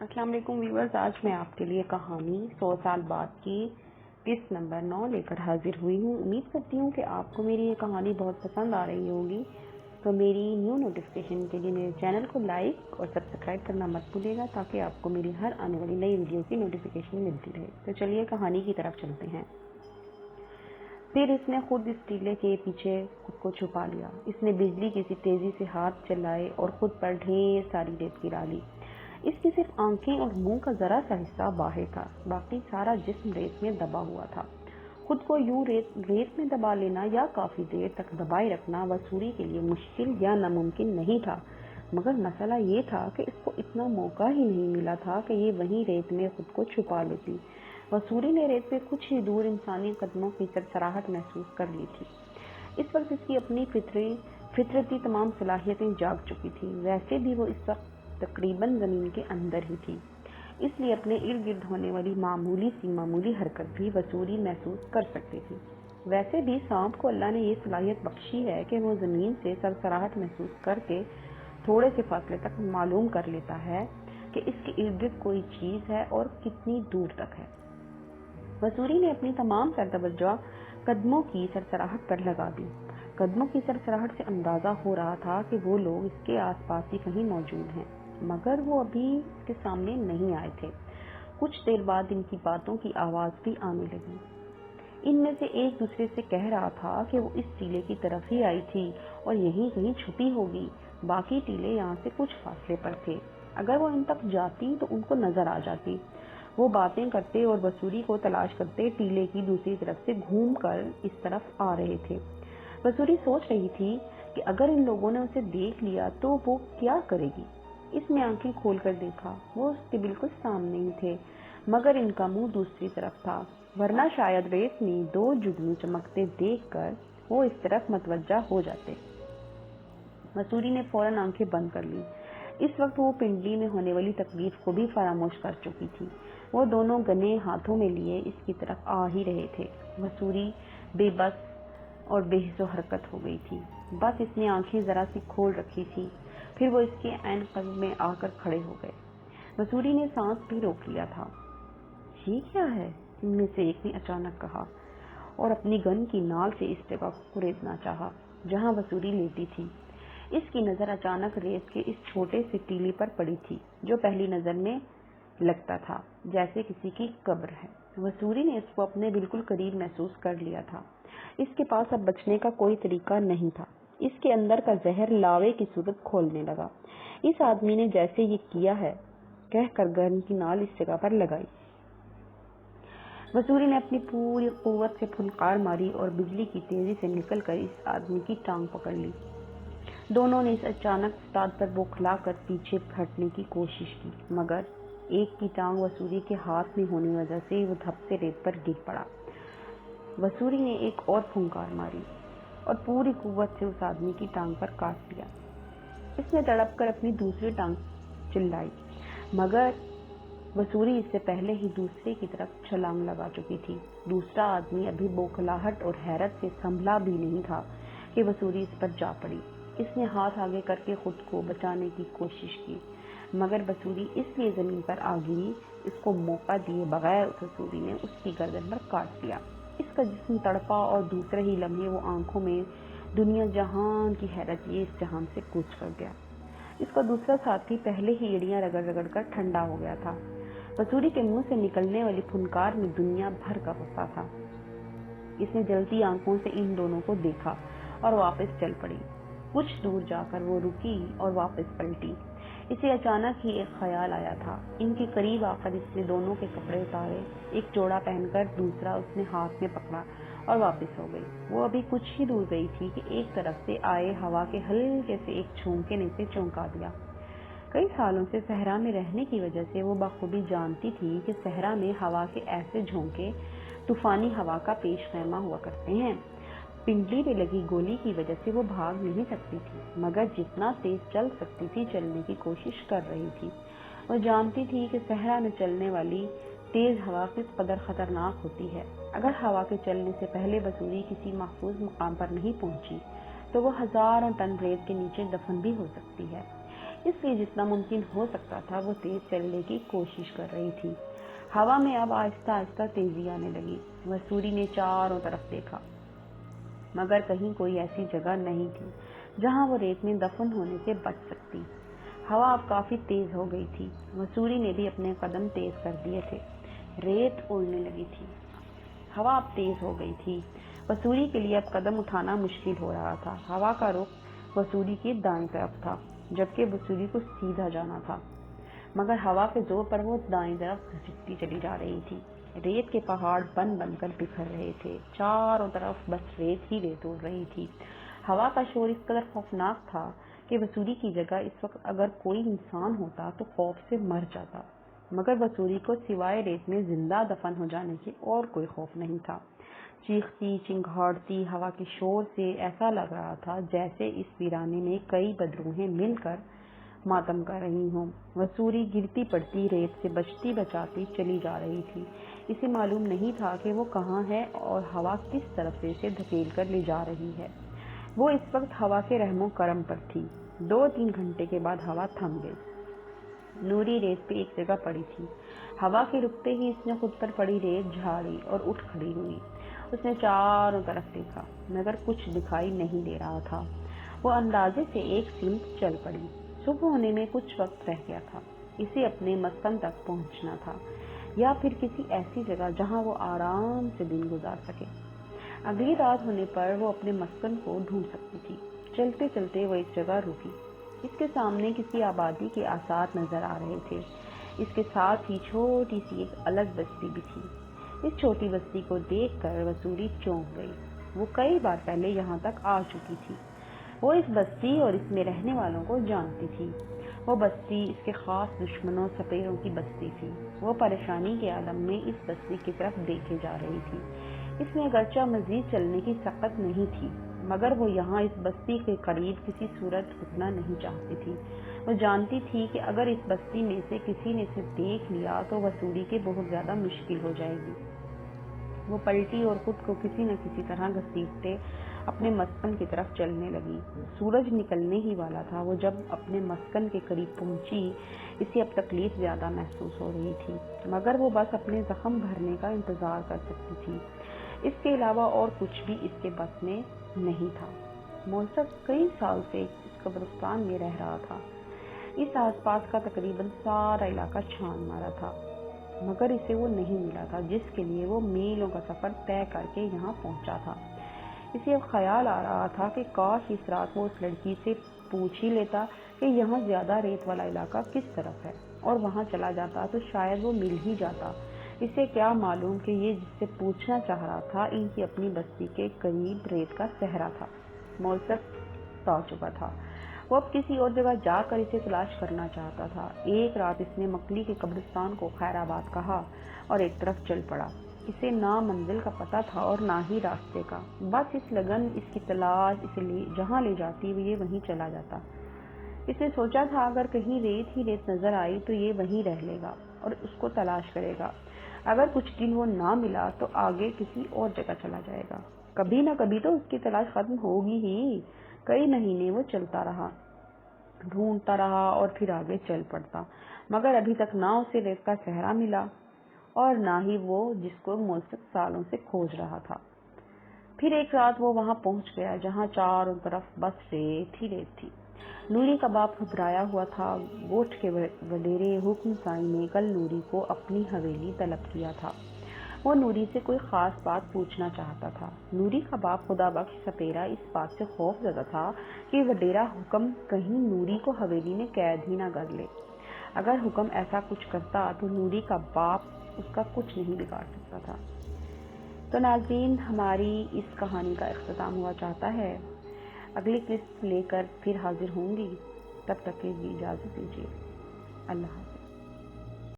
अस्सलाम वालेकुम व्यूअर्स, आज मैं आपके लिए कहानी 100 साल बाद की किस्त नंबर 9 लेकर हाजिर हुई हूँ। उम्मीद करती हूँ कि आपको मेरी ये कहानी बहुत पसंद आ रही होगी। तो मेरी न्यू नोटिफिकेशन के लिए मेरे चैनल को लाइक और सब्सक्राइब करना मत भूलिएगा ताकि आपको मेरी हर आने वाली नई वीडियो की नोटिफिकेशन मिलती रहे। तो चलिए कहानी की तरफ चलते हैं। फिर इसने खुद इस टीले के पीछे खुद को छुपा लिया। इसने बिजली की सी तेजी से हाथ चलाए और खुद पर ढेर सारी रेत गिरा ली। इसकी सिर्फ आंखें और मुंह का जरा सा हिस्सा बाहर था, बाकी सारा जिस्म रेत में दबा हुआ था। खुद को यूं रेत में दबा लेना या काफी देर तक दबाए रखना वसूरी के लिए मुश्किल या नामुमकिन नहीं था, मगर मसला ये था कि इसको इतना मौका ही नहीं मिला था कि ये वहीं रेत में खुद को छुपा लेती। वसूरी ने रेत पे कुछ ही दूर इंसानी कदमों की सरसराहट महसूस कर ली थी। इस वक्त इसकी अपनी फितरती तमाम सलाहियतें जाग चुकी थी। वैसे भी वो इस वक्त तकरीबन जमीन के अंदर ही थी, इसलिए अपने इर्द गिर्द होने वाली मामूली हरकत भी वसूरी महसूस कर सकती थी। वैसे भी सांप को अल्लाह ने ये सलाहियत बख्शी है कि वो जमीन से सरसराहट महसूस करके थोड़े से फासले तक मालूम कर लेता है कि इसके इर्द गिर्द कोई चीज है और कितनी दूर तक है। वसूरी ने अपनी तमाम तवज्जो कदमों की सरसराहट पर लगा दी। कदमों की सरसराहट से अंदाजा हो रहा था कि वो लोग इसके आसपास ही कहीं मौजूद हैं, मगर वो अभी इसके सामने नहीं आए थे। कुछ देर बाद इनकी बातों की आवाज भी आने लगी। इनमें से एक दूसरे से कह रहा था कि वो इस टीले की तरफ ही आई थी और यहीं कहीं छुपी होगी। बाकी टीले यहाँ से कुछ फासले पर थे, अगर वो इन तक जाती तो उनको नजर आ जाती। वो बातें करते और वसूरी को तलाश करते टीले की दूसरी तरफ से घूमकर इस तरफ आ रहे थे। वसूरी सोच रही थी कि अगर इन लोगों ने उसे देख लिया तो वो क्या करेगी। इसने आंखें खोलकर देखा, वो उसके बिल्कुल सामने ही थे, मगर इनका मुंह दूसरी तरफ था, वरना शायद रेत में दो जुगनू चमकते देखकर वो इस तरफ मतवज्जा हो जाते। वसूरी ने फौरन आंखें बंद कर ली। इस वक्त वो पिंडली में होने वाली तकलीफ को भी फरामोश कर चुकी थी। वो दोनों गने हाथों में लिए इसकी तरफ आ ही रहे थे। वसूरी बेबस और बेहिस्सो हरकत हो गई थी। बस इसने आंखें जरा सी खोल रखी थी, फिर वो इसके ऐन करीब में आकर खड़े हो गए। वसूरी ने सांस भी रोक लिया था। ये क्या है? इनमें से एक ने अचानक कहा और अपनी गन की नाल से इस जगह को कुरेदना चाहा जहां वसूरी लेटी थी। इसकी नजर अचानक रेत के इस छोटे से टीले पर पड़ी थी, जो पहली नजर में लगता था जैसे किसी की कब्र है। वसूरी ने इसको अपने बिल्कुल करीब महसूस कर लिया था। इसके पास अब बचने का कोई तरीका नहीं था। इसके अंदर का जहर लावे की सूरत खोलने लगा। इस आदमी ने जैसे ये किया है कहकर गन की नाल इस जगह पर लगाई। वसूरी ने अपनी पूरी कुव्वत से फुनकार मारी और बिजली की तेजी से निकलकर इस आदमी की टांग पकड़ ली। दोनों ने इस अचानक उस्ताद पर बौखलाकर पीछे हटने की कोशिश की, मगर एक की टांग वसूरी के हाथ में होने वजह से वो धप से रेत पर गिर पड़ा। वसूरी ने एक और फुंकार मारी और पूरी कुव्वत से उस आदमी की टांग पर काट लिया। इसने तड़पकर अपनी दूसरी टांग चिल्लाई, मगर वसूरी इससे पहले ही दूसरे की तरफ छलांग लगा चुकी थी। दूसरा आदमी अभी बौखलाहट और हैरत से संभला भी नहीं था कि वसूरी इस पर जा पड़ी। इसने हाथ आगे करके खुद को बचाने की कोशिश की, मगर वसूरी इसलिए जमीन पर आ गिरी। इसको मौका दिए बगैर वसूरी ने उसकी गर्दन पर काट दिया। इसका जिस्म तड़पा और दूसरे ही लम्हे वो आंखों में दुनिया जहान की हैरत ये इस जहान से कूच कर गया। इसका दूसरा साथी पहले ही एड़ियां रगड़ कर ठंडा हो गया था। वसूरी के मुंह से निकलने वाली फुनकार में दुनिया भर का गुस्सा था। इसने जलती आंखों से इन दोनों को देखा और वापस चल पड़ी। कुछ दूर जाकर वो रुकी और वापस पलटी। इसे अचानक ही एक ख्याल आया था। इनके करीब आकर इसने दोनों के कपड़े उतारे, एक जोड़ा पहनकर दूसरा उसने हाथ में पकड़ा और वापस हो गई। वो अभी कुछ ही दूर गई थी कि एक तरफ से आए हवा के हल्के से एक झोंके ने इसे चौंका दिया। कई सालों से सहरा में रहने की वजह से वो बखूबी जानती थी कि सहरा में हवा के ऐसे झोंके तूफानी हवा का पेश खैमा हुआ करते हैं। पिंडली पे लगी गोली की वजह से वो भाग नहीं सकती थी, मगर जितना तेज चल सकती थी चलने की कोशिश कर रही थी। वो जानती थी कि सहरा में चलने वाली तेज हवा किस कदर खतरनाक होती है। अगर हवा के चलने से पहले वसूरी किसी महफूज मुकाम पर नहीं पहुंची तो वो हजारों टन रेत के नीचे दफन भी हो सकती है। اس لیے جتنا ممکن ہو سکتا تھا وہ تیز چلنے کی کوشش کر رہی تھی۔ ہوا میں اب آہستہ آہستہ تیزی آنے لگی۔ وسوری نے چاروں طرف دیکھا مگر کہیں کوئی ایسی جگہ نہیں تھی جہاں وہ ریت میں دفن ہونے سے بچ سکتی۔ ہوا اب کافی تیز ہو گئی تھی۔ وسوری نے بھی اپنے قدم تیز کر دیے تھے۔ ریت اڑنے لگی تھی۔ ہوا اب تیز ہو گئی تھی۔ وسوری کے لیے اب قدم اٹھانا مشکل ہو رہا تھا۔ ہوا کا رخ وسوری کی دائیں طرف تھا جبکہ وسوری کو سیدھا جانا تھا، مگر ہوا کے زور پر وہ دائیں طرف گھسٹتی چلی جا رہی تھی۔ ریت کے پہاڑ بن بن کر بکھر رہے تھے۔ چاروں طرف بس ریت ہی ریت اڑ رہی تھی۔ ہوا کا شور اس قدر خوفناک تھا کہ وسوری کی جگہ اس وقت اگر کوئی انسان ہوتا تو خوف سے مر جاتا، مگر وسوری کو سوائے ریت میں زندہ دفن ہو جانے کے اور کوئی خوف نہیں تھا۔ چیختی چنگھاڑتی ہوا کے شور سے ایسا لگ رہا تھا جیسے اس ویرانے میں کئی بدروحیں مل کر ماتم کر رہی ہوں۔ وسوری گرتی پڑتی ریت سے بچتی بچاتی چلی جا رہی تھی۔ اسے معلوم نہیں تھا کہ وہ کہاں ہے اور ہوا کس طرف سے اسے دھکیل کر لے جا رہی ہے۔ وہ اس وقت ہوا کے رحم و کرم پر تھی۔ 2-3 گھنٹے کے بعد ہوا تھم گئی۔ نوری ریت پہ ایک جگہ پڑی تھی۔ ہوا کے رکتے ہی اس نے خود پر پڑی ریت جھاڑی اور اٹھ کھڑی ہوئی۔ اس نے چاروں طرف دیکھا مگر کچھ دکھائی نہیں دے رہا تھا۔ وہ اندازے سے ایک سمت چل پڑی۔ صبح ہونے میں کچھ وقت رہ گیا تھا۔ اسے اپنے مسکن تک پہنچنا تھا یا پھر کسی ایسی جگہ جہاں وہ آرام سے دن گزار سکے۔ اگلی رات ہونے پر وہ اپنے مسکن کو ڈھونڈ سکتی تھی۔ چلتے چلتے وہ ایک جگہ رکی۔ اس کے سامنے کسی آبادی کے آثار نظر آ رہے تھے۔ اس کے ساتھ ہی چھوٹی سی ایک الگ بستی بھی تھی۔ اس چھوٹی بستی کو دیکھ کر وسوری چونک گئی۔ وہ کئی بار پہلے یہاں تک آ چکی تھی۔ وہ اس بستی اور اس میں رہنے والوں کو جانتی تھی۔ وہ بستی اس کے خاص دشمنوں سپیروں کی بستی تھی۔ وہ پریشانی کے عالم میں اس بستی کی طرف دیکھے جا رہی تھی۔ اس میں اگرچہ مزید چلنے کی سخت نہیں تھی مگر وہ یہاں اس بستی کے قریب کسی صورت رکنا نہیں چاہتی تھی۔ وہ جانتی تھی کہ اگر اس بستی میں سے کسی نے اسے دیکھ لیا تو وسوری کے بہت زیادہ مشکل ہو جائے گی۔ وہ پلٹی اور خود کو کسی نہ کسی طرح گھسیٹتے اپنے مسکن کی طرف چلنے لگی۔ سورج نکلنے ہی والا تھا۔ وہ جب اپنے مسکن کے قریب پہنچی اسے اب تکلیف زیادہ محسوس ہو رہی تھی مگر وہ بس اپنے زخم بھرنے کا انتظار کر سکتی تھی۔ اس کے علاوہ اور کچھ بھی اس کے بس میں نہیں تھا۔ مولصق کئی سال سے اس قبرستان میں رہ رہا تھا۔ اس آس پاس کا تقریباً سارا علاقہ چھان مارا تھا مگر اسے وہ نہیں ملا تھا جس کے لیے وہ میلوں کا سفر طے کر کے یہاں پہنچا تھا۔ اسے اب خیال آ رہا تھا کہ کاش اس رات وہ اس لڑکی سے پوچھ ہی لیتا کہ یہاں زیادہ ریت والا علاقہ کس طرف ہے اور وہاں چلا جاتا تو شاید وہ مل ہی جاتا۔ اسے کیا معلوم کہ یہ جس سے پوچھنا چاہ رہا تھا ان کی اپنی بستی کے قریب ریت کا صحرا تھا۔ مولصق سو چکا تھا۔ وہ اب کسی اور جگہ جا کر اسے تلاش کرنا چاہتا تھا۔ ایک رات اس نے مکلی کے قبرستان کو خیر آباد کہا اور ایک طرف چل پڑا۔ اسے نہ منزل کا پتہ تھا اور نہ ہی راستے کا۔ بس اس لگن اس کی تلاش اسے جہاں لے جاتی یہ وہیں چلا جاتا۔ اس نے سوچا تھا اگر کہیں ریت ہی ریت نظر آئی تو یہ وہیں رہ لے گا اور اس کو تلاش کرے گا۔ اگر کچھ دن وہ نہ ملا تو آگے کسی اور جگہ چلا جائے گا۔ کبھی نہ کبھی تو اس کی تلاش ختم ہوگی ہی۔ کئی مہینے وہ چلتا رہا، ڈھونڈتا رہا اور پھر آگے چل پڑتا مگر ابھی تک نہ اسے ریت کا صحرا ملا اور نہ ہی وہ جس کو مولصق سالوں سے کھوج رہا تھا۔ پھر ایک رات وہ وہاں پہنچ گیا جہاں چاروں طرف بس ریت ہی ریت تھی۔ نوری کا باپ گھبرایا ہوا تھا۔ گوٹھ کے وڈیرے حکم سائی نے کل نوری کو اپنی حویلی طلب کیا تھا۔ وہ نوری سے کوئی خاص بات پوچھنا چاہتا تھا۔ نوری کا باپ خدا بخش سپیرا اس بات سے خوف زدہ تھا کہ وڈیرا حکم کہیں نوری کو حویلی میں قید ہی نہ کر لے۔ اگر حکم ایسا کچھ کرتا تو نوری کا باپ اس کا کچھ نہیں بگاڑ سکتا تھا۔ تو ناظرین، ہماری اس کہانی کا اختتام ہوا چاہتا ہے۔ اگلی قسط لے کر پھر حاضر ہوں گی، تب تک کے لیے اجازت دیجیے۔ اللہ حافظ۔